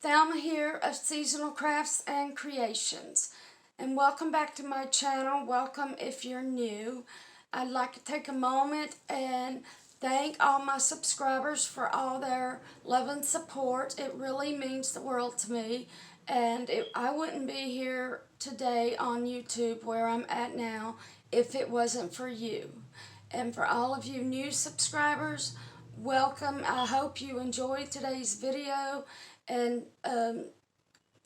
Thelma here of Seasonal Crafts and Creations, and welcome back to my channel. Welcome if you're new. I'd like to take a moment and thank all my subscribers for all their love and support. It really means the world to me, and I wouldn't be here today on YouTube where I'm at now if it wasn't for you. And for all of you new subscribers, welcome. I hope you enjoyed today's video, and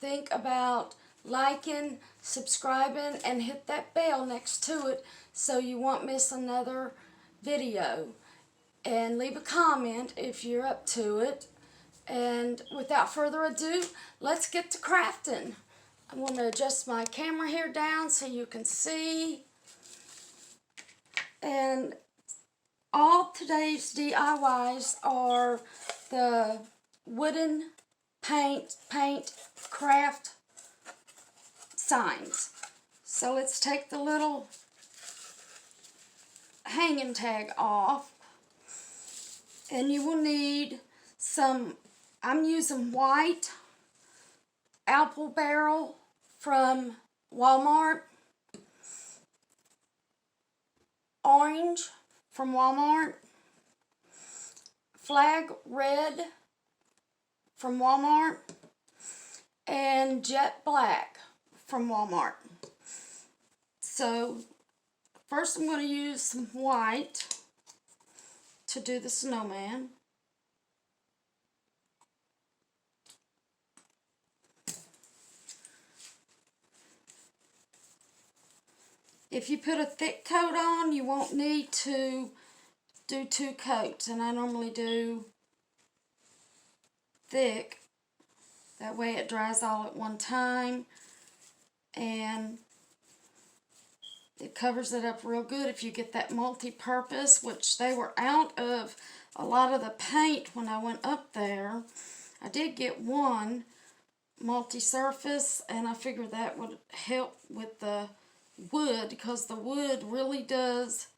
think about liking, subscribing, and hit that bell next to it so you won't miss another video. And leave a comment if you're up to it. And without further ado, let's get to crafting. I'm going to adjust my camera here down so you can see. And all today's DIYs are the wooden paint craft signs. So let's take the little hanging tag off. And you will need some, I'm using white apple barrel from Walmart, orange from Walmart, flag red from Walmart, and jet black from Walmart. So first I'm going to use some white to do the snowman. If you put a thick coat on, you won't need to do 2 coats, and I normally do thick. That way it dries all at one time, and it covers it up real good if you get that multi-purpose, which they were out of a lot of the paint when I went up there. I did get one multi-surface, and I figured that would help with the wood, because the wood really does,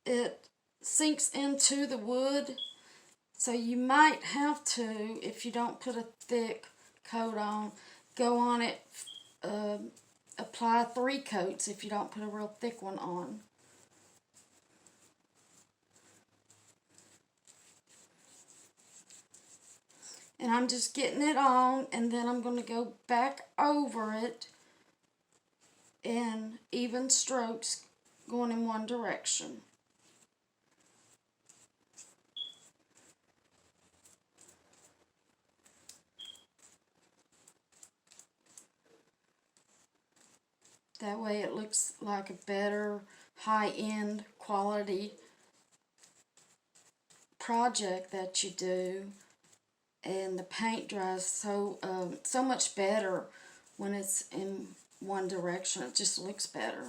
it sinks into the wood. So you might have to, if you don't put a thick coat on, go on it, apply 3 coats if you don't put a real thick one on. And I'm just getting it on, and then I'm going to go back over it in even strokes going in one direction. That way it looks like a better high-end quality project that you do, and the paint dries so much better when it's in one direction. It just looks better.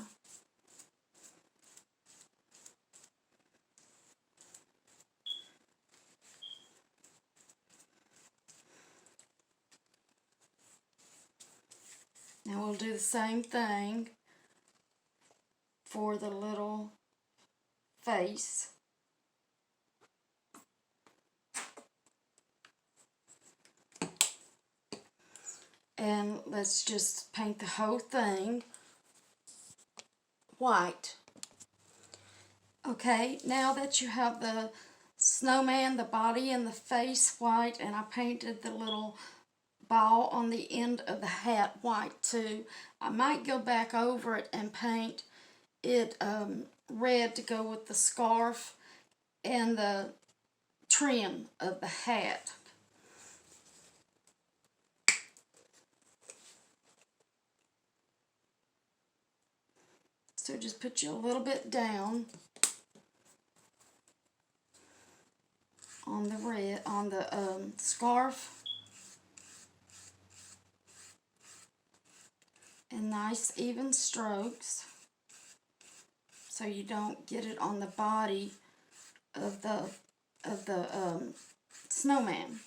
Now we'll do the same thing for the little face. And let's just paint the whole thing white. Okay, now that you have the snowman, the body and the face white, and I painted the little ball on the end of the hat white too, I might go back over it and paint it red to go with the scarf and the trim of the hat. So just put you a little bit down on the red, on the scarf, and nice even strokes so you don't get it on the body of the snowman.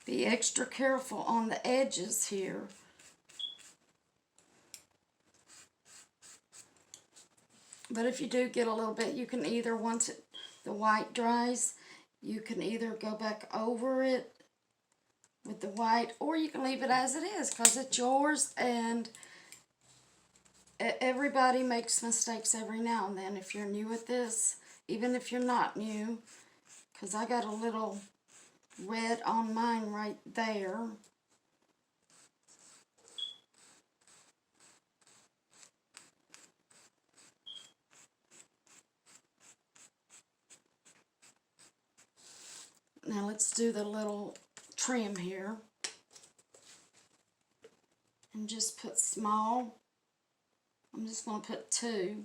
Be extra careful on the edges here. But if you do get a little bit, you can either, once the white dries, you can either go back over it with the white, or you can leave it as it is, because it's yours, and everybody makes mistakes every now and then. If you're new at this, even if you're not new, because I got a little red on mine right there. Now let's do the little trim here. And just put small. I'm just going to put 2.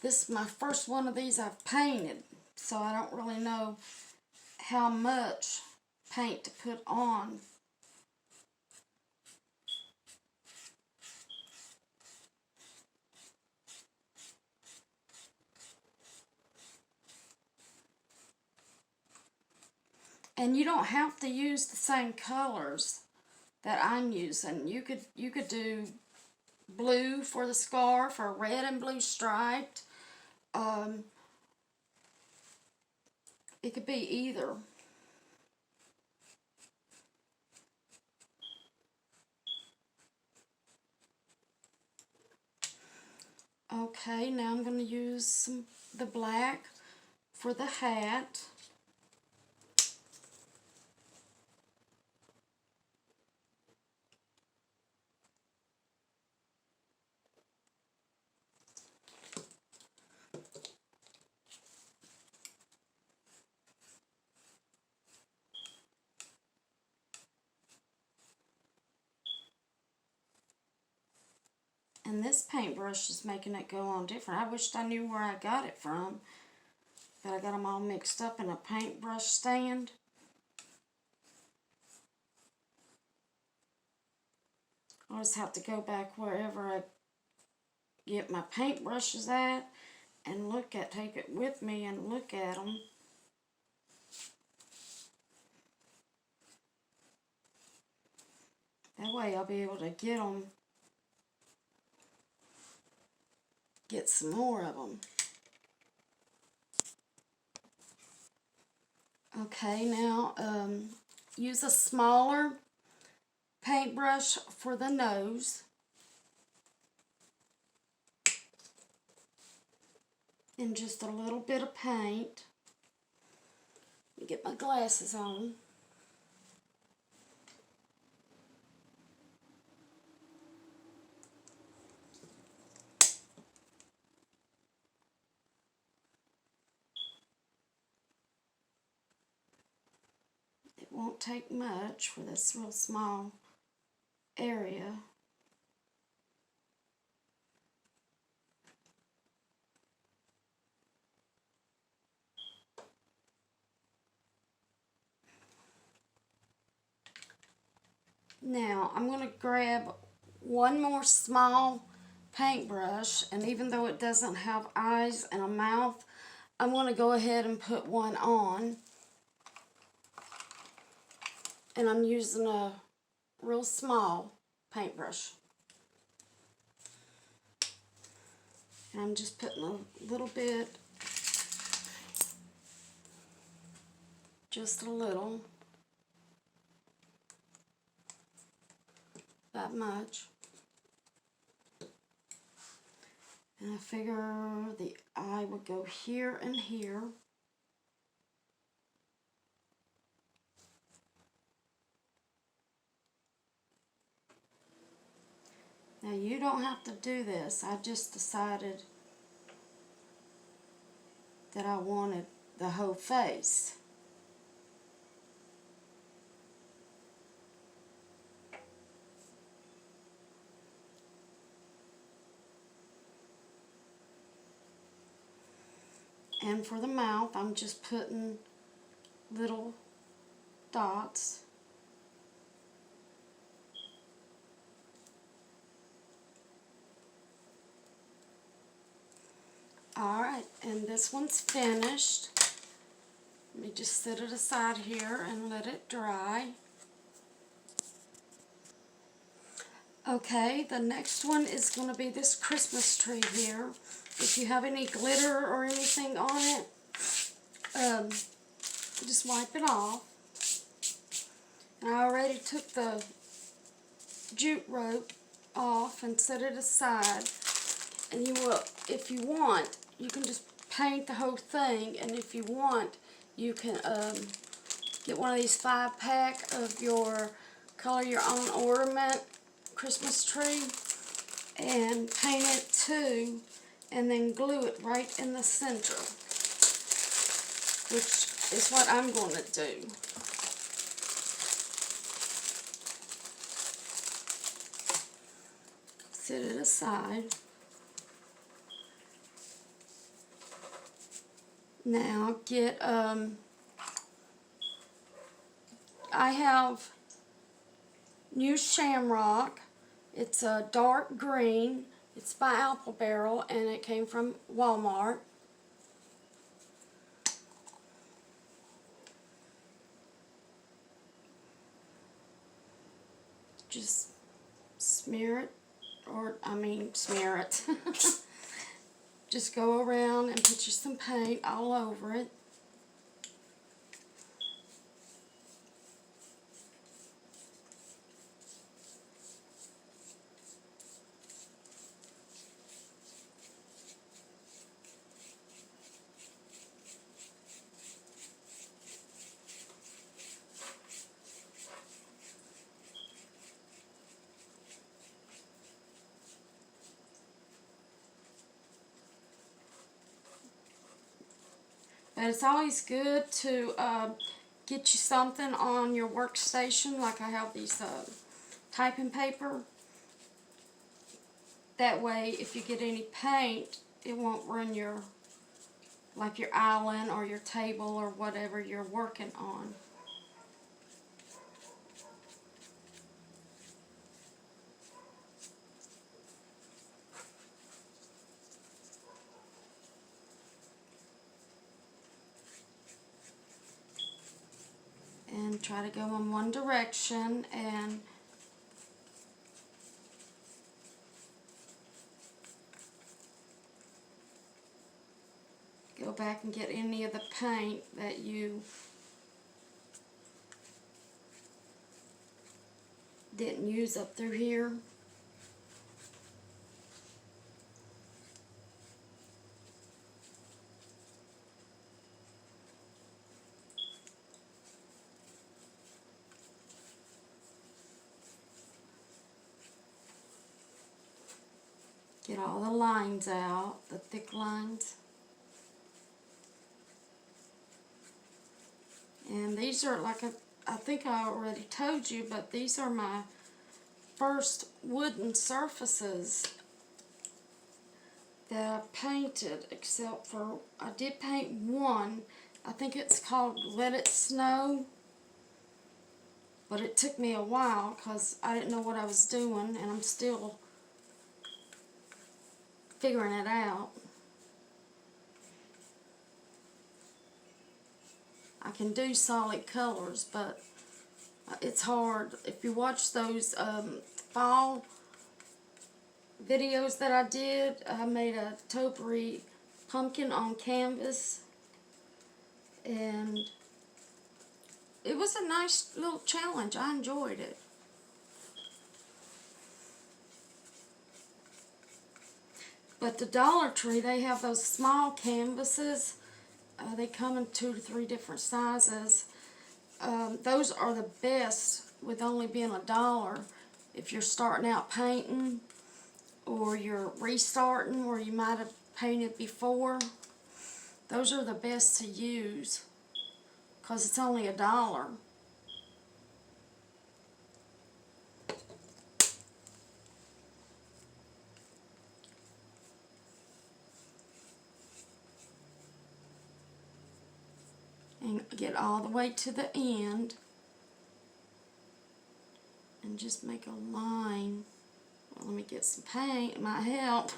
This is my first one of these I've painted, so I don't really know how much paint to put on. And you don't have to use the same colors that I'm using. You could do blue for the scarf, or red and blue striped. It could be either. Okay, now I'm going to use the black for the hat. And this paintbrush is making it go on different. I wished I knew where I got it from, but I got them all mixed up in a paintbrush stand. I'll just have to go back wherever I get my paintbrushes at and take it with me and look at them. That way I'll be able to get some more of them. Okay, now use a smaller paintbrush for the nose. And just a little bit of paint. Let me get my glasses on. It won't take much for this real small area. Now I'm going to grab one more small paintbrush, and even though it doesn't have eyes and a mouth, I'm going to go ahead and put one on. And I'm using a real small paintbrush. And I'm just putting a little bit, just a little, that much. And I figure the eye would go here and here. Now you don't have to do this. I just decided that I wanted the whole face. And for the mouth, I'm just putting little dots. Alright, and this one's finished. Let me just set it aside here and let it dry. Okay, the next one is going to be this Christmas tree here. If you have any glitter or anything on it, just wipe it off. And I already took the jute rope off and set it aside. And you will, if you want, you can just paint the whole thing. And if you want, you can get one of these 5-pack of your color your own ornament Christmas tree and paint it too, and then glue it right in the center, which is what I'm going to do. Set it aside. Now get I have new shamrock. It's a dark green. It's by Apple Barrel and it came from Walmart. Just smear it, smear it. Just go around and put you some paint all over it. But it's always good to get you something on your workstation, like I have these typing paper. That way, if you get any paint, it won't ruin your island or your table or whatever you're working on. And try to go in one direction and go back and get any of the paint that you didn't use up through here. Get all the lines out, the thick lines. And these are I think I already told you, but these are my first wooden surfaces that I painted, except for I did paint one. I think it's called Let It Snow. But it took me a while because I didn't know what I was doing, and I'm still figuring it out. I can do solid colors, but it's hard. If you watch those fall videos that I did, I made a topiary pumpkin on canvas, and it was a nice little challenge. I enjoyed it. But the Dollar Tree, they have those small canvases. They come in 2 to 3 different sizes. Those are the best with only being $1 if you're starting out painting or you're restarting where you might have painted before. Those are the best to use because it's only $1. And get all the way to the end and just make a line. Well, let me get some paint, it might help.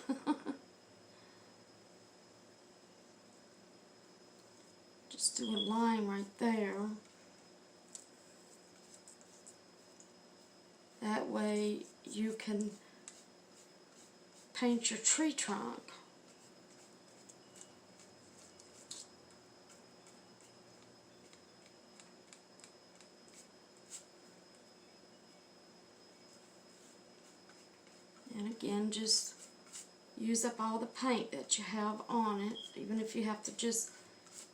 Just do a line right there. That way you can paint your tree trunk. And again, just use up all the paint that you have on it, even if you have to just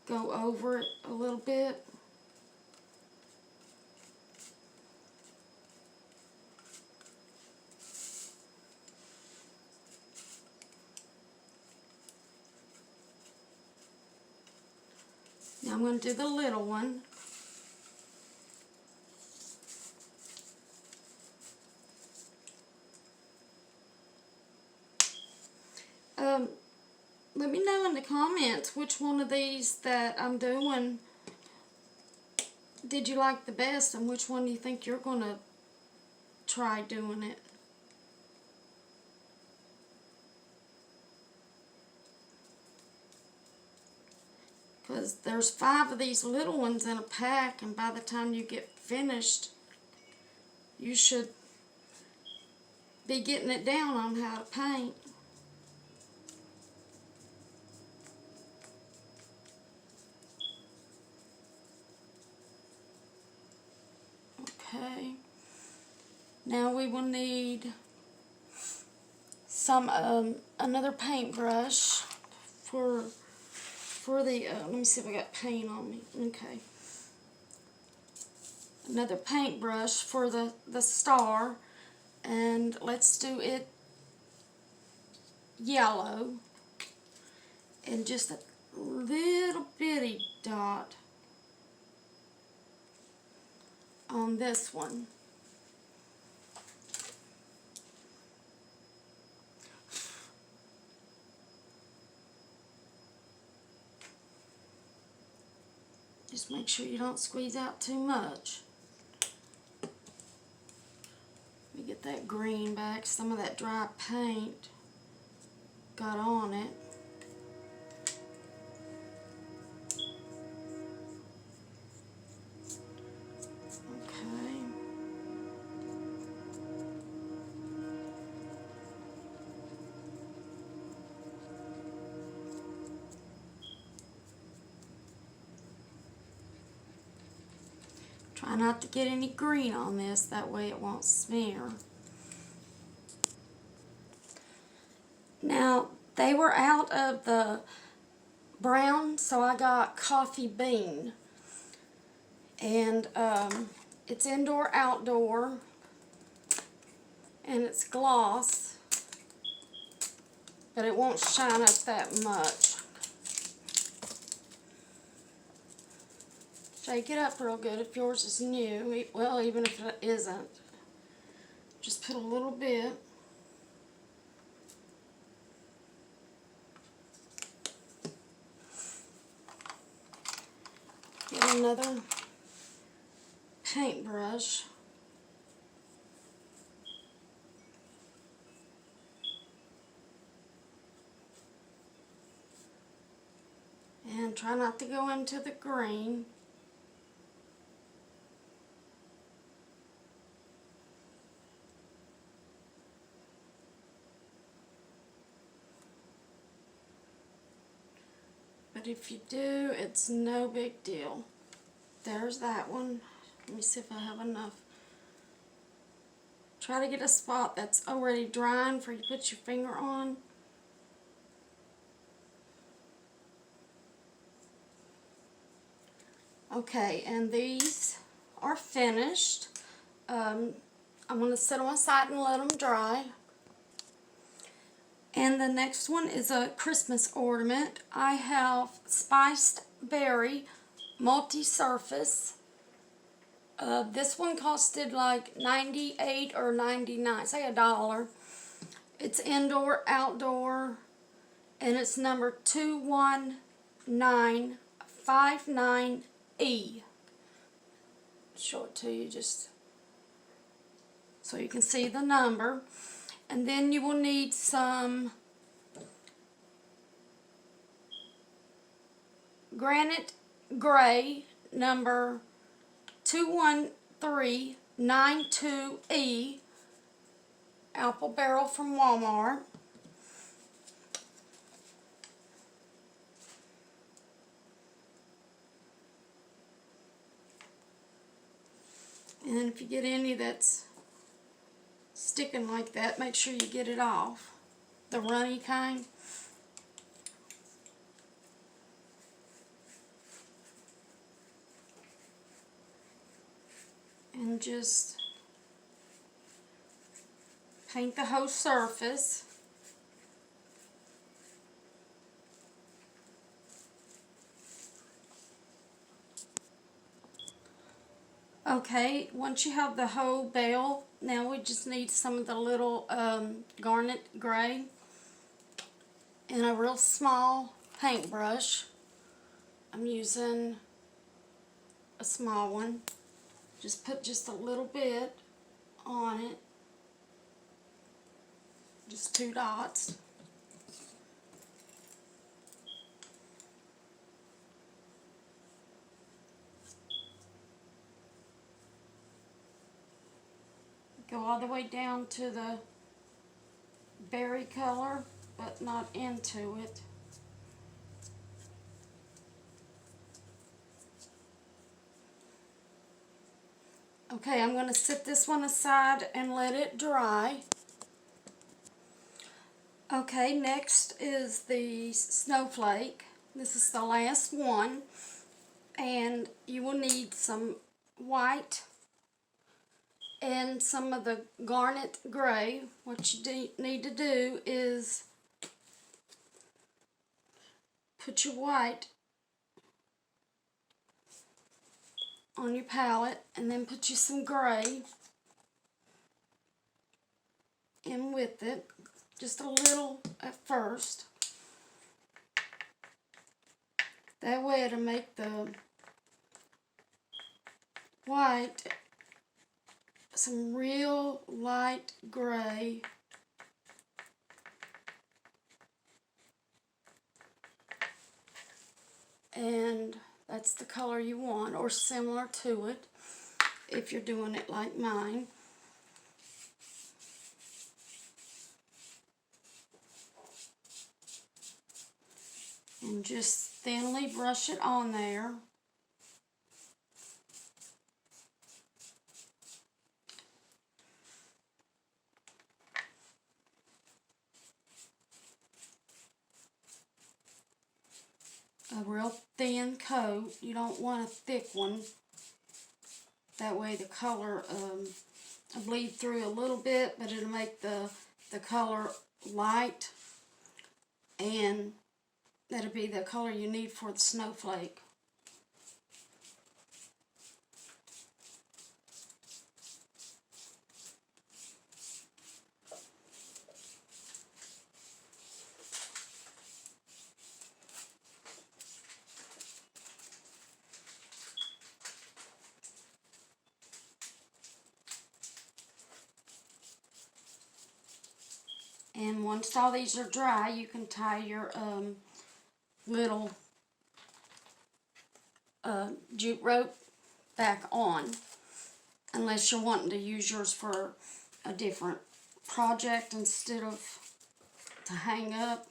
go over it a little bit. Now I'm going to do the little one. Let me know in the comments which one of these that I'm doing did you like the best, and which one do you think you're going to try doing it. Because there's 5 of these little ones in a pack, and by the time you get finished, you should be getting it down on how to paint. Okay, now we will need some another paintbrush for the let me see if I got paint on me. Okay, another paintbrush for the star, and let's do it yellow, and just a little bitty dot on this one. Just make sure you don't squeeze out too much. Let me get that green back. Some of that dry paint got on it. Okay. Try not to get any green on this, that way it won't smear. Now, they were out of the brown, so I got coffee bean. And it's indoor, outdoor, and it's gloss, but it won't shine up that much. Shake it up real good if yours is new. Well, even if it isn't, just put a little bit. Get another paintbrush. And try not to go into the green. But if you do, it's no big deal. There's that one. Let me see if I have enough. Try to get a spot that's already drying before you put your finger on. Okay, and these are finished. I'm going to set them aside and let them dry. And the next one is a Christmas ornament. I have Spiced Berry multi-surface. This one costed like 98 or 99, say $1. It's indoor, outdoor, and it's number 21959E. Show it to you just so you can see the number. And then you will need some granite gray, number 21392E. apple barrel from Walmart. And if you get any that's sticking like that, make sure you get it off. The runny kind. And just paint the whole surface. Okay, once you have the whole bale, now we just need some of the little garnet gray in a real small paintbrush. I'm using a small one. Just put just a little bit on it. Just 2 dots. Go all the way down to the berry color, but not into it. Okay, I'm going to set this one aside and let it dry. Okay, next is the snowflake. This is the last one, and you will need some white and some of the garnet gray. What you need to do is put your white on your palette and then put you some gray in with it, just a little at first. That way it'll make the white some real light gray. And that's the color you want, or similar to it, if you're doing it like mine. And just thinly brush it on there. A real thin coat. You don't want a thick one. That way the color will bleed through a little bit, but it'll make the color light, and that'll be the color you need for the snowflake. And once all these are dry, you can tie your little jute rope back on, unless you're wanting to use yours for a different project instead of to hang up.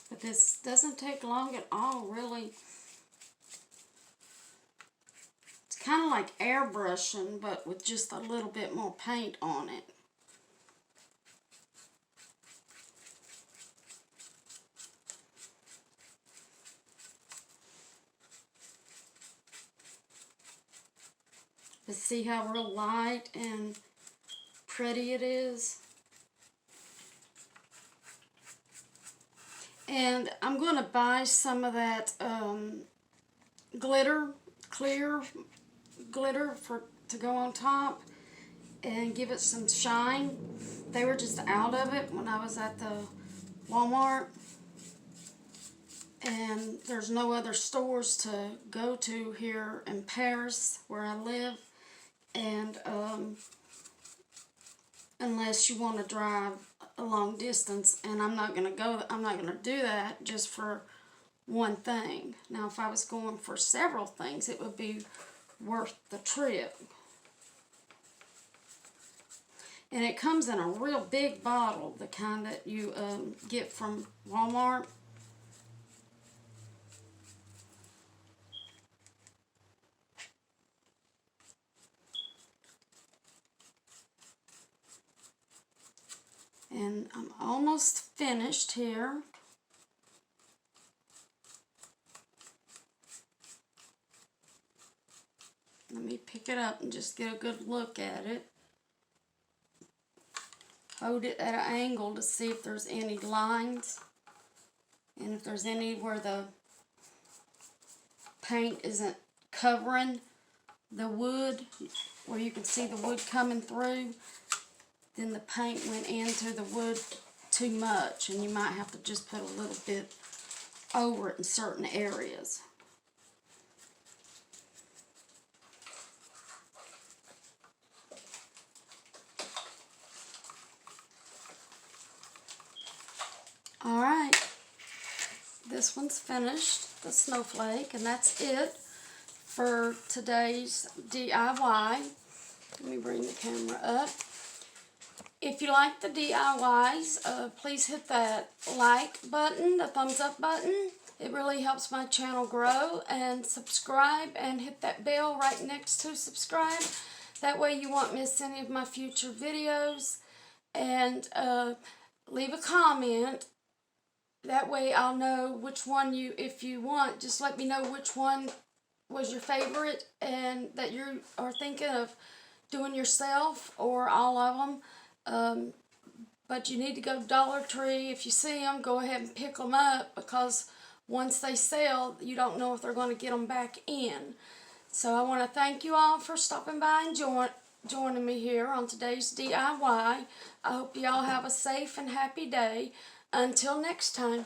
But this doesn't take long at all, really. It's kind of like airbrushing, but with just a little bit more paint on it. But see how real light and pretty it is? And I'm going to buy some of that glitter, clear glitter to go on top and give it some shine. They were just out of it when I was at the Walmart. And there's no other stores to go to here in Paris where I live. And unless you want to drive a long distance, and I'm not going to do that just for one thing. Now, if I was going for several things, it would be worth the trip. And it comes in a real big bottle, the kind that you get from Walmart. And I'm almost finished here. Let me pick it up and just get a good look at it. Hold it at an angle to see if there's any lines, and if there's any where the paint isn't covering the wood, where you can see the wood coming through, then the paint went into the wood too much, and you might have to just put a little bit over it in certain areas. Alright, this one's finished, the snowflake, and that's it for today's DIY. Let me bring the camera up. If you like the DIYs, please hit that like button, the thumbs up button. It really helps my channel grow. And subscribe and hit that bell right next to subscribe. That way you won't miss any of my future videos. And leave a comment. That way I'll know which one if you want, just let me know which one was your favorite and that you are thinking of doing yourself, or all of them. But you need to go to Dollar Tree. If you see them, go ahead and pick them up, because once they sell, you don't know if they're going to get them back in. So I want to thank you all for stopping by and joining me here on today's DIY. I hope you all have a safe and happy day. Until next time.